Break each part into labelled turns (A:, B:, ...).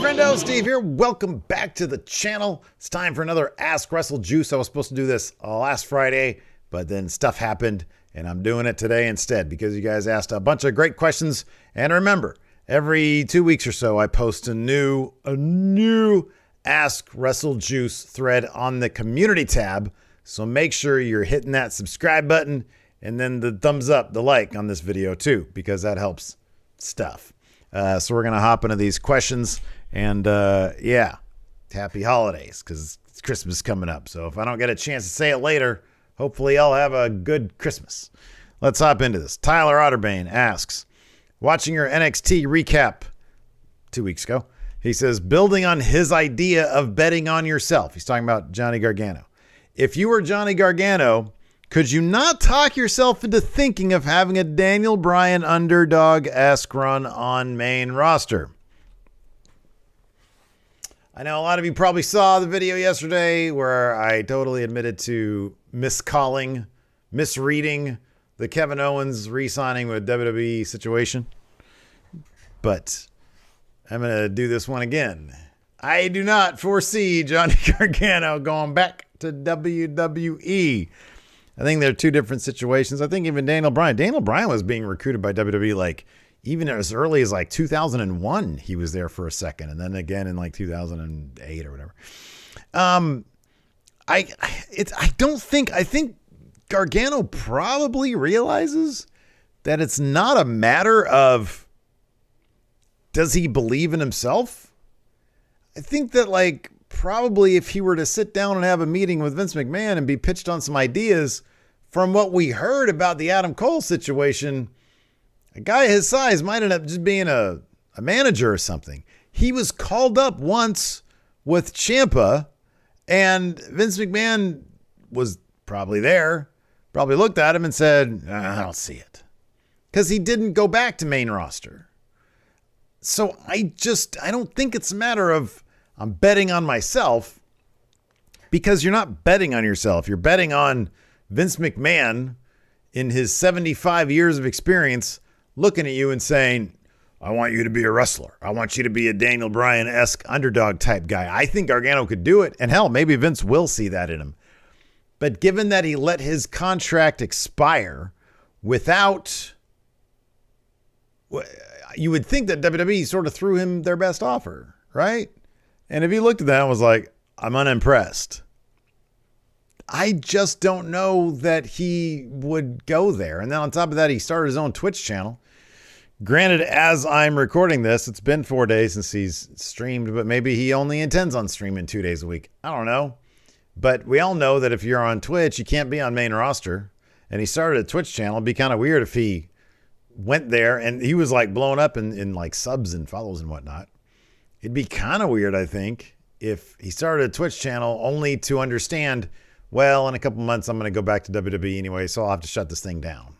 A: friendo, Steve here. Welcome back to the channel. It's time for another Ask Wrestle Juice. I was supposed to do this last Friday, but then stuff happened, and I'm doing it today instead because you guys asked a bunch of great questions. And remember, every 2 weeks or so, I post a new Ask Wrestle Juice thread on the community tab. So make sure you're hitting that subscribe button and then the thumbs up, the like on this video too, because that helps stuff. So we're going to hop into these questions and yeah, happy holidays because it's Christmas coming up. So if I don't get a chance to say it later, hopefully I'll have a good Christmas. Let's hop into this. Tyler Otterbane asks, watching your NXT recap 2 weeks ago, he says, building on his idea of betting on yourself. He's talking about Johnny Gargano. If you were Johnny Gargano, could you not talk yourself into thinking of having a Daniel Bryan underdog-esque run on main roster? I know a lot of you probably saw the video yesterday where I totally admitted to misreading the Kevin Owens re-signing with WWE situation. But I'm going to do this one again. I do not foresee Johnny Gargano going back to WWE. I think they're two different situations. I think even Daniel Bryan was being recruited by WWE like even as early as like 2001. He was there for a second, and then again in like 2008 or whatever. I think Gargano probably realizes that it's not a matter of does he believe in himself. I think that like probably if he were to sit down and have a meeting with Vince McMahon and be pitched on some ideas from what we heard about the Adam Cole situation, a guy his size might end up just being a manager or something. He was called up once with Ciampa, and Vince McMahon was probably there, probably looked at him and said, I don't see it. Because he didn't go back to main roster. So I don't think it's a matter of I'm betting on myself, because you're not betting on yourself. You're betting on Vince McMahon in his 75 years of experience looking at you and saying, I want you to be a wrestler. I want you to be a Daniel Bryan-esque underdog type guy. I think Gargano could do it. And hell, maybe Vince will see that in him. But given that he let his contract expire without, you would think that WWE sort of threw him their best offer, right? And if he looked at that and was like, I'm unimpressed, I just don't know that he would go there. And then on top of that, he started his own Twitch channel. Granted, as I'm recording this, it's been 4 days since he's streamed, but maybe he only intends on streaming 2 days a week. I don't know. But we all know that if you're on Twitch, you can't be on main roster. And he started a Twitch channel. It'd be kind of weird if he went there and he was like blown up in like subs and follows and whatnot. It'd be kind of weird, I think, if he started a Twitch channel only to understand, well, in a couple months, I'm going to go back to WWE anyway, so I'll have to shut this thing down.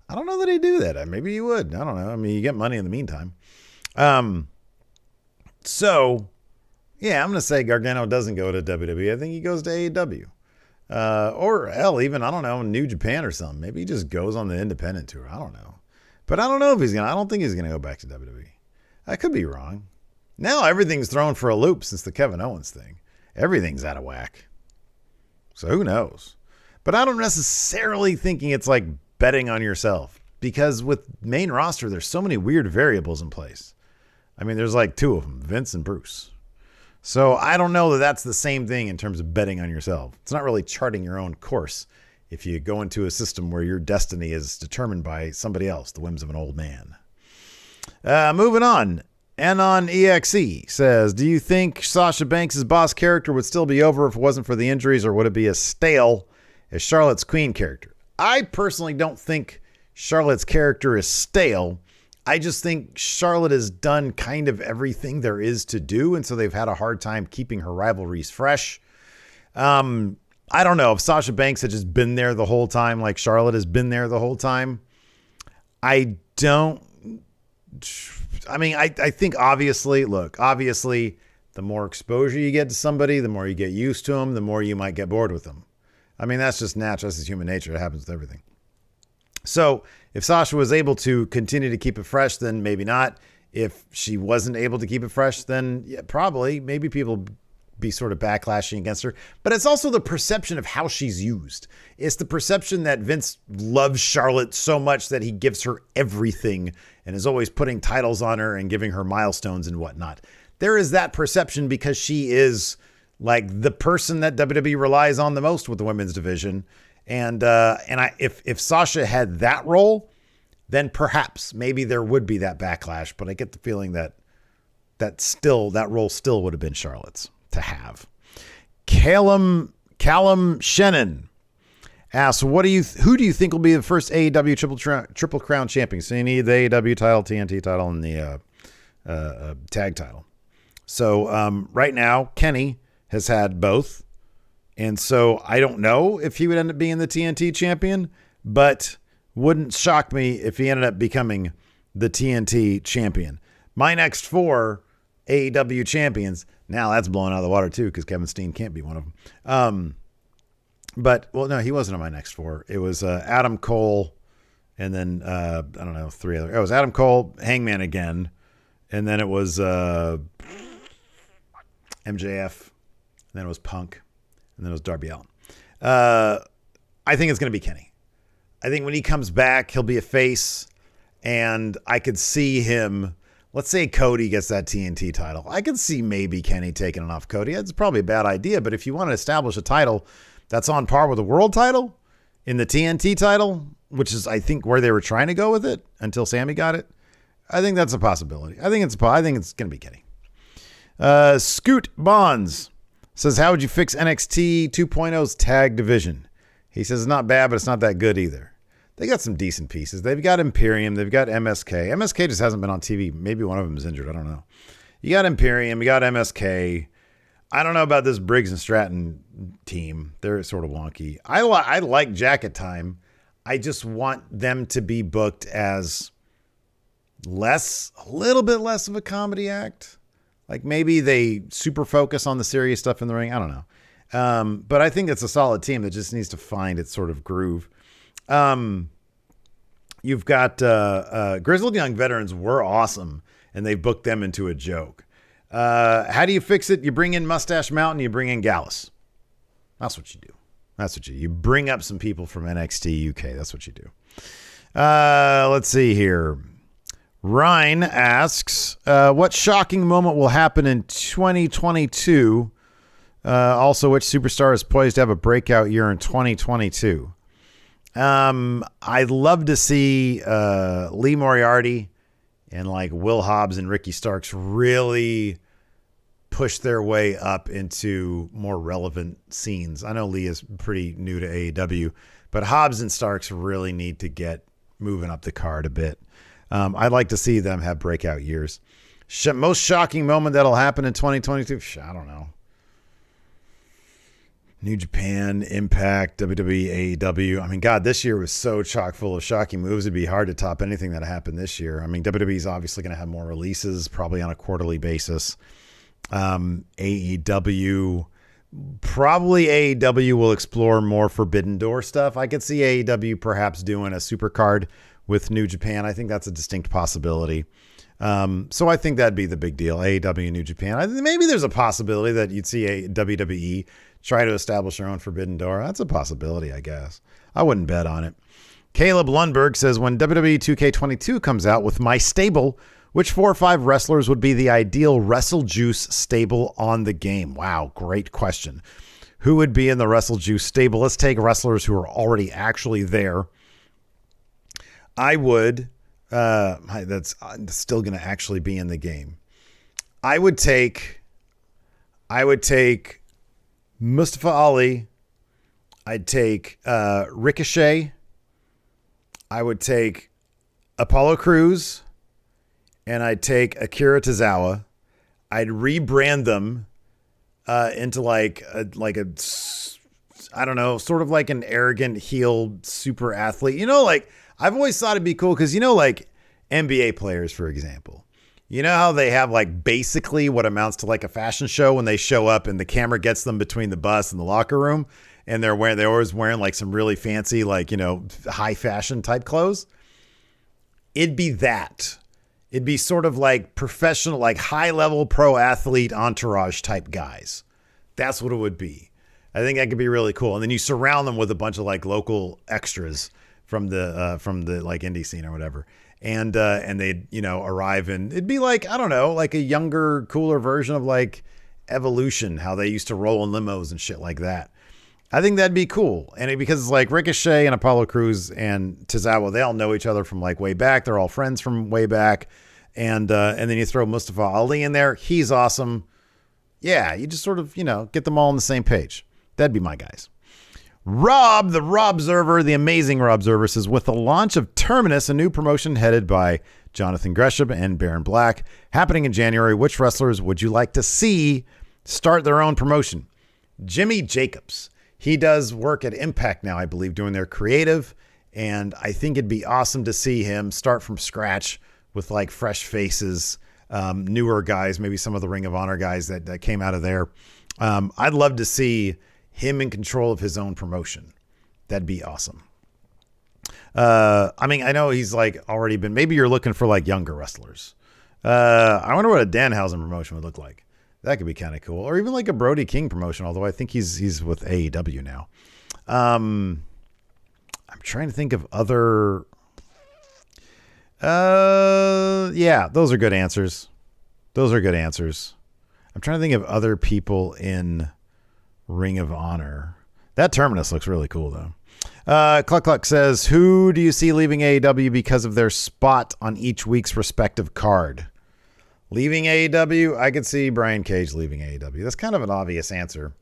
A: I don't know that he'd do that. Maybe he would. I don't know. I mean, you get money in the meantime. So, yeah, I'm going to say Gargano doesn't go to WWE. I think he goes to AEW. Or hell, even, I don't know, New Japan or something. Maybe he just goes on the independent tour. I don't know. But I don't know if I don't think he's going to go back to WWE. I could be wrong. Now everything's thrown for a loop since the Kevin Owens thing. Everything's out of whack. So who knows? But I don't necessarily thinking it's like betting on yourself, because with main roster, there's so many weird variables in place. I mean, there's like two of them, Vince and Bruce. So I don't know that that's the same thing in terms of betting on yourself. It's not really charting your own course if you go into a system where your destiny is determined by somebody else, the whims of an old man. Moving on. Anon EXE says, do you think Sasha Banks' boss character would still be over if it wasn't for the injuries, or would it be as stale as Charlotte's queen character? I personally don't think Charlotte's character is stale. I just think Charlotte has done kind of everything there is to do, and so they've had a hard time keeping her rivalries fresh. I don't know if Sasha Banks had just been there the whole time like Charlotte has been there the whole time. I think obviously, the more exposure you get to somebody, the more you get used to them, the more you might get bored with them. I mean, that's just natural. That's just human nature. It happens with everything. So if Sasha was able to continue to keep it fresh, then maybe not. If she wasn't able to keep it fresh, then yeah, probably maybe people be sort of backlashing against her. But it's also the perception of how she's used. It's the perception that Vince loves Charlotte so much that he gives her everything and is always putting titles on her and giving her milestones and whatnot. There is that perception because she is like the person that WWE relies on the most with the women's division. And if Sasha had that role, then perhaps maybe there would be that backlash. But I get the feeling that role still would have been Charlotte's to have. Callum Shannon asks, who do you think will be the first AEW Triple Crown champion? So you need the AEW title, TNT title, and the tag title. So right now, Kenny has had both. And so I don't know if he would end up being the TNT champion, but wouldn't shock me if he ended up becoming the TNT champion. My next 4 AEW champions. Now that's blowing out of the water too, because Kevin Steen can't be one of them. But no, he wasn't on my next 4. It was Adam Cole, and then I don't know, 3 other. It was Adam Cole, Hangman again, and then it was MJF, and then it was Punk, and then it was Darby Allin. I think it's going to be Kenny. I think when he comes back, he'll be a face, and I could see him. Let's say Cody gets that TNT title. I could see maybe Kenny taking it off Cody. It's probably a bad idea, but if you want to establish a title that's on par with the world title in the TNT title, which is, I think, where they were trying to go with it until Sammy got it, I think that's a possibility. I think it's going to be Kenny. Scoot Bonds says, how would you fix NXT 2.0's tag division? He says it's not bad, but it's not that good either. They got some decent pieces. They've got Imperium. They've got MSK. MSK just hasn't been on TV. Maybe one of them is injured. I don't know. You got Imperium. You got MSK. I don't know about this Briggs and Stratton team. They're sort of wonky. I like Jacket Time. I just want them to be booked as a little bit less of a comedy act. Like maybe they super focus on the serious stuff in the ring. I don't know. But I think it's a solid team that just needs to find its sort of groove. You've got Grizzled Young Veterans were awesome, and they booked them into a joke. How do you fix it? You bring in Mustache Mountain, you bring in Gallus. That's what you do. You bring up some people from NXT UK. That's what you do. Let's see here. Ryan asks, what shocking moment will happen in 2022? Also, which superstar is poised to have a breakout year in 2022? I'd love to see Lee Moriarty and like Will Hobbs and Ricky Starks really push their way up into more relevant scenes. I know Lee is pretty new to AEW, but Hobbs and Starks really need to get moving up the card a bit. I'd like to see them have breakout years. Most shocking moment that'll happen in 2022? I don't know. New Japan, Impact, WWE, AEW. I mean, God, this year was so chock full of shocking moves. It'd be hard to top anything that happened this year. I mean, WWE is obviously going to have more releases, probably on a quarterly basis. AEW will explore more Forbidden Door stuff. I could see AEW perhaps doing a super card with New Japan. I think that's a distinct possibility. So I think that'd be the big deal. AEW, New Japan. Maybe there's a possibility that you'd see a WWE try to establish their own Forbidden Door. That's a possibility, I guess. I wouldn't bet on it. Caleb Lundberg says, when WWE 2K22 comes out with my stable, which 4 or 5 wrestlers would be the ideal Wrestle Juice stable on the game? Wow, great question. Who would be in the Wrestle Juice stable? Let's take wrestlers who are already actually there. I would, that's still going to actually be in the game. I would take Mustafa Ali. I'd take Ricochet. I would take Apollo Crews, and I'd take Akira Tozawa. I'd rebrand them into like a I don't know, sort of like an arrogant heel super athlete. You know, like I've always thought it'd be cool because, you know, like NBA players, for example. You know how they have like basically what amounts to like a fashion show when they show up and the camera gets them between the bus and the locker room, and they're always wearing like some really fancy, like, you know, high fashion type clothes. It'd be that. It'd be sort of like professional, like high level pro athlete entourage type guys. That's what it would be. I think that could be really cool. And then you surround them with a bunch of like local extras from the like indie scene or whatever. And they'd, arrive, and it'd be like, I don't know, like a younger, cooler version of like Evolution, how they used to roll in limos and shit like that. I think that'd be cool. And because it's like Ricochet and Apollo Crews and Tozawa, they all know each other from like way back. They're all friends from way back. And then you throw Mustafa Ali in there. He's awesome. Yeah, you just sort of, get them all on the same page. That'd be my guys. Rob, the Robserver, the amazing Robserver says, with the launch of Terminus, a new promotion headed by Jonathan Gresham and Baron Black, happening in January, which wrestlers would you like to see start their own promotion? Jimmy Jacobs. He does work at Impact now, I believe, doing their creative. And I think it'd be awesome to see him start from scratch with like fresh faces, newer guys, maybe some of the Ring of Honor guys that came out of there. I'd love to see him in control of his own promotion. That'd be awesome. I know he's like already been, maybe you're looking for like younger wrestlers. I wonder what a Danhausen promotion would look like. That could be kind of cool. Or even like a Brody King promotion, although I think he's with AEW now. I'm trying to think of other. Yeah, those are good answers. I'm trying to think of other people in Ring of Honor. That Terminus looks really cool, though. Cluck says, who do you see leaving AEW because of their spot on each week's respective card? Leaving AEW, I could see Brian Cage leaving AEW. That's kind of an obvious answer,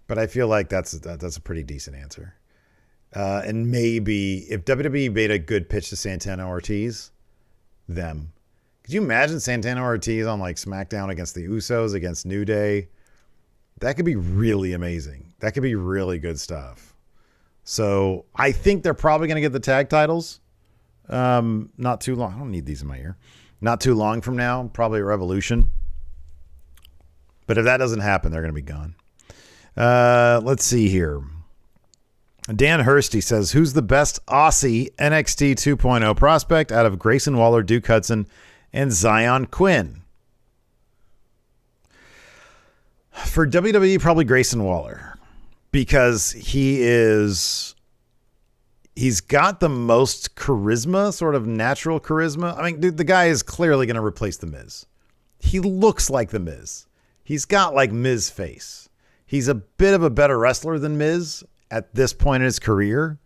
A: but I feel like that's a pretty decent answer. And maybe if WWE made a good pitch to Santana Ortiz, them. Could you imagine Santana Ortiz on like SmackDown against the Usos, against New Day? That could be really amazing. That could be really good stuff. So I think they're probably going to get the tag titles. Not too long. I don't need these in my ear. Not too long from now, probably Revolution. But if that doesn't happen, they're going to be gone. Let's see here. Dan Hursty says, who's the best Aussie NXT 2.0 prospect out of Grayson Waller, Duke Hudson, and Zion Quinn? For WWE, probably Grayson Waller, because he's got the most charisma, sort of natural charisma. I mean, dude, the guy is clearly going to replace The Miz. He looks like The Miz. He's got like Miz face. He's a bit of a better wrestler than Miz at this point in his career.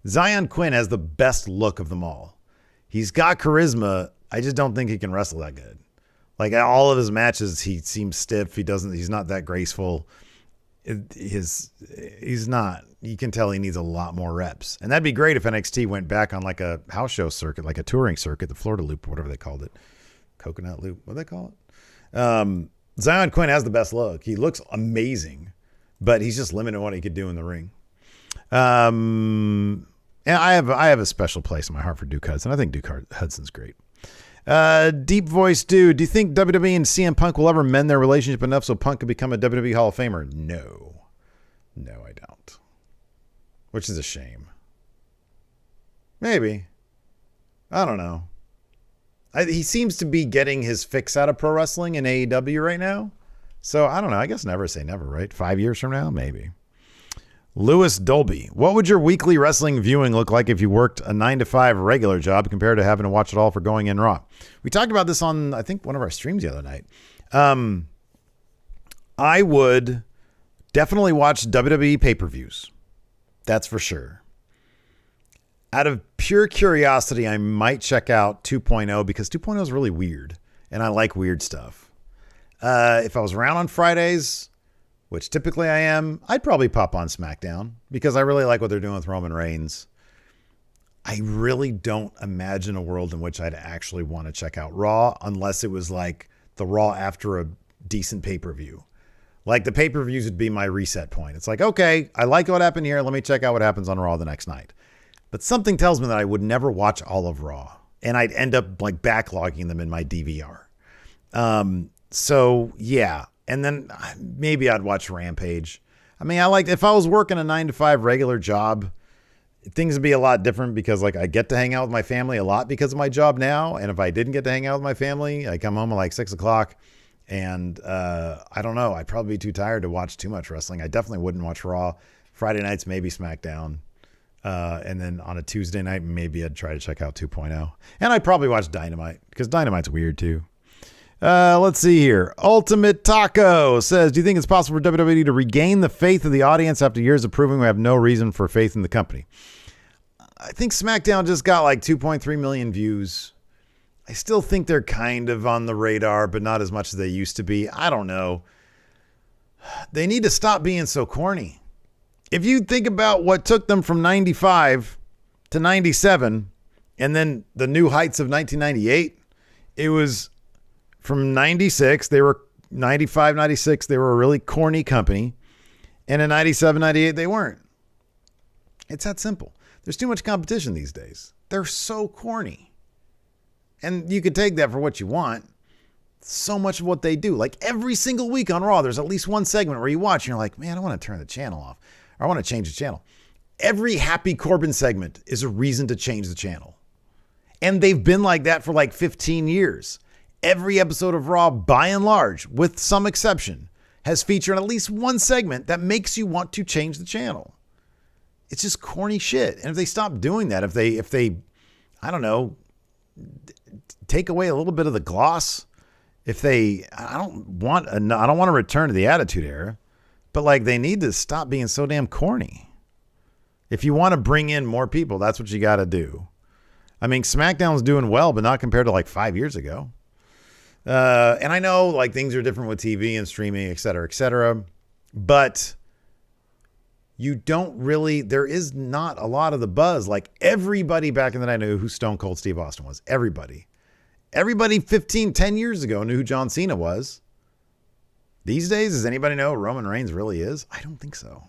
A: Zion Quinn has the best look of them all. He's got charisma. I just don't think he can wrestle that good. Like all of his matches, he seems stiff. He's not that graceful. He's not. You can tell he needs a lot more reps. And that'd be great if NXT went back on like a house show circuit, like a touring circuit, the Florida Loop, or whatever they called it. Coconut Loop. What do they call it? Zion Quinn has the best look. He looks amazing, but he's just limited in what he could do in the ring. And I have a special place in my heart for Duke Hudson. I think Duke Hudson's great. Deep Voice Dude, do you think WWE and CM Punk will ever mend their relationship enough so Punk could become a WWE Hall of Famer? No, I don't. Which is a shame. Maybe. I don't know. He seems to be getting his fix out of pro wrestling in AEW right now. So I don't know. I guess never say never, right? 5 years from now, maybe. Lewis Dolby, what would your weekly wrestling viewing look like if you worked a 9-to-5 regular job compared to having to watch it all for Going In Raw? We talked about this on, I think, one of our streams the other night. I would definitely watch WWE pay-per-views. That's for sure. Out of pure curiosity, I might check out 2.0 because 2.0 is really weird, and I like weird stuff. If I was around on Fridays, which typically I am, I'd probably pop on SmackDown because I really like what they're doing with Roman Reigns. I really don't imagine a world in which I'd actually want to check out Raw unless it was like the Raw after a decent pay-per-view. Like the pay-per-views would be my reset point. It's like, okay, I like what happened here. Let me check out what happens on Raw the next night. But something tells me that I would never watch all of Raw and I'd end up like backlogging them in my DVR. So yeah. And then maybe I'd watch Rampage. I mean, if I was working a 9-to-5 regular job, things would be a lot different because like I get to hang out with my family a lot because of my job now. And if I didn't get to hang out with my family, I come home at like 6:00 and I don't know, I'd probably be too tired to watch too much wrestling. I definitely wouldn't watch Raw. Friday nights, maybe SmackDown. And then on a Tuesday night, maybe I'd try to check out 2.0. And I'd probably watch Dynamite because Dynamite's weird too. Let's see here. Ultimate Taco says, do you think it's possible for WWE to regain the faith of the audience after years of proving we have no reason for faith in the company? I think SmackDown just got like 2.3 million views. I still think they're kind of on the radar, but not as much as they used to be. I don't know. They need to stop being so corny. If you think about what took them from 95 to 97 and then the new heights of 1998, it was from 96, they were 95, 96, they were a really corny company. And in 97, 98, they weren't. It's that simple. There's too much competition these days. They're so corny. And you could take that for what you want. So much of what they do, like every single week on Raw, there's at least one segment where you watch and you're like, man, I want to turn the channel off. Or I want to change the channel. Every Happy Corbin segment is a reason to change the channel. And they've been like that for like 15 years. Every episode of Raw, by and large, with some exception, has featured at least one segment that makes you want to change the channel. It's just corny shit. And if they stop doing that, if they, I don't know, take away a little bit of the gloss, I don't want to return to the Attitude Era, but like they need to stop being so damn corny. If you want to bring in more people, that's what you got to do. I mean, SmackDown's doing well, but not compared to like 5 years ago. And I know like things are different with TV and streaming, et cetera, but you don't really, there is not a lot of the buzz. Like everybody back in the day knew who Stone Cold Steve Austin was. Everybody 10 years ago knew who John Cena was. These days, does anybody know who Roman Reigns really is? I don't think so.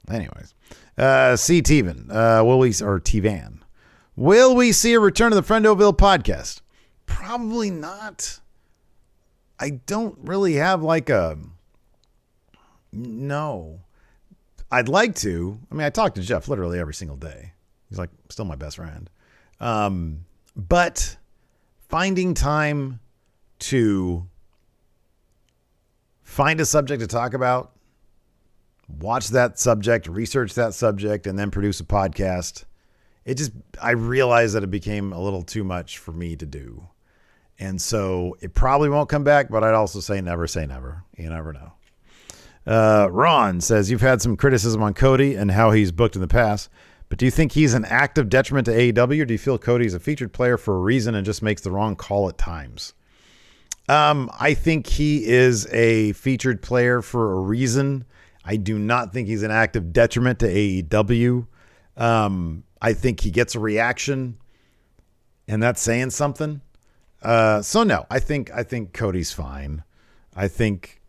A: Anyways, C. Tevan, T-Van, will we see a return of the Friendoville podcast? Probably not. I don't really have like no. I'd like to. I mean, I talk to Jeff literally every single day. He's like still my best friend. But finding time to find a subject to talk about, watch that subject, research that subject, and then produce a podcast. I realized that it became a little too much for me to do. And so it probably won't come back, but I'd also say never say never. You never know. Ron says, you've had some criticism on Cody and how he's booked in the past, but do you think he's an active detriment to AEW, or do you feel Cody's a featured player for a reason and just makes the wrong call at times? I think he is a featured player for a reason. I do not think he's an active detriment to AEW. I think he gets a reaction, and that's saying something. So no, I think Cody's fine. I think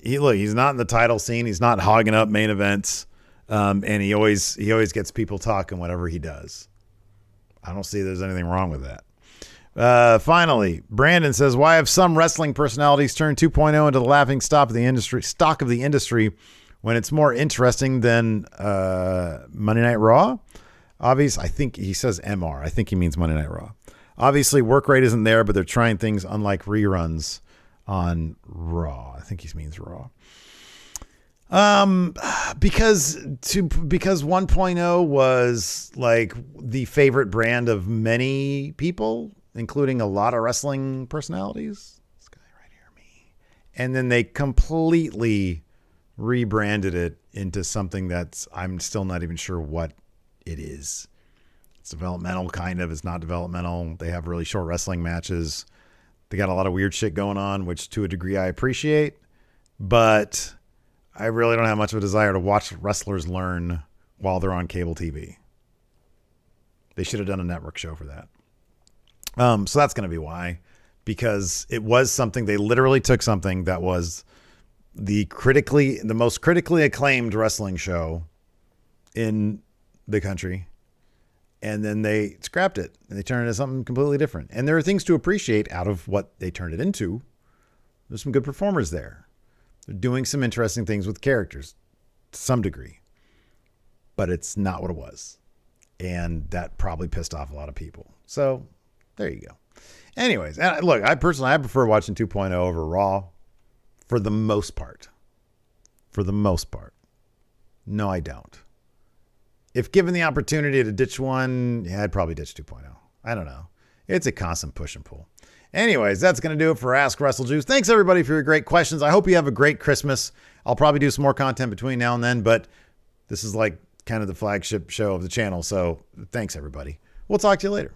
A: he's not in the title scene. He's not hogging up main events. And he always gets people talking whatever he does. I don't see there's anything wrong with that. Finally, Brandon says, why have some wrestling personalities turned 2.0 into the laughing stock of the industry when it's more interesting than Monday Night Raw? Obviously, I think he says MR. I think he means Monday Night Raw. Obviously, work rate isn't there, but they're trying things unlike reruns on Raw. I think he means Raw. Because 1.0 was like the favorite brand of many people, including a lot of wrestling personalities. This guy right here, me. And then they completely rebranded it into something that's, I'm still not even sure what it is. It's developmental, kind of. It's not developmental. They have really short wrestling matches. They got a lot of weird shit going on, which to a degree I appreciate, but I really don't have much of a desire to watch wrestlers learn while they're on cable TV. They should have done a network show for that. So that's going to be why, because it was something, they literally took something that was the most critically acclaimed wrestling show in the country, and then they scrapped it and they turned it into something completely different. And there are things to appreciate out of what they turned it into. There's some good performers there. They're doing some interesting things with characters to some degree. but it's not what it was. And that probably pissed off a lot of people. So there you go. Anyways, look, I prefer watching 2.0 over Raw for the most part. For the most part. No, I don't. If given the opportunity to ditch one, yeah, I'd probably ditch 2.0. I don't know. It's a constant push and pull. Anyways, that's going to do it for Ask WrestleJuice. Thanks, everybody, for your great questions. I hope you have a great Christmas. I'll probably do some more content between now and then, but this is like kind of the flagship show of the channel. So thanks, everybody. We'll talk to you later.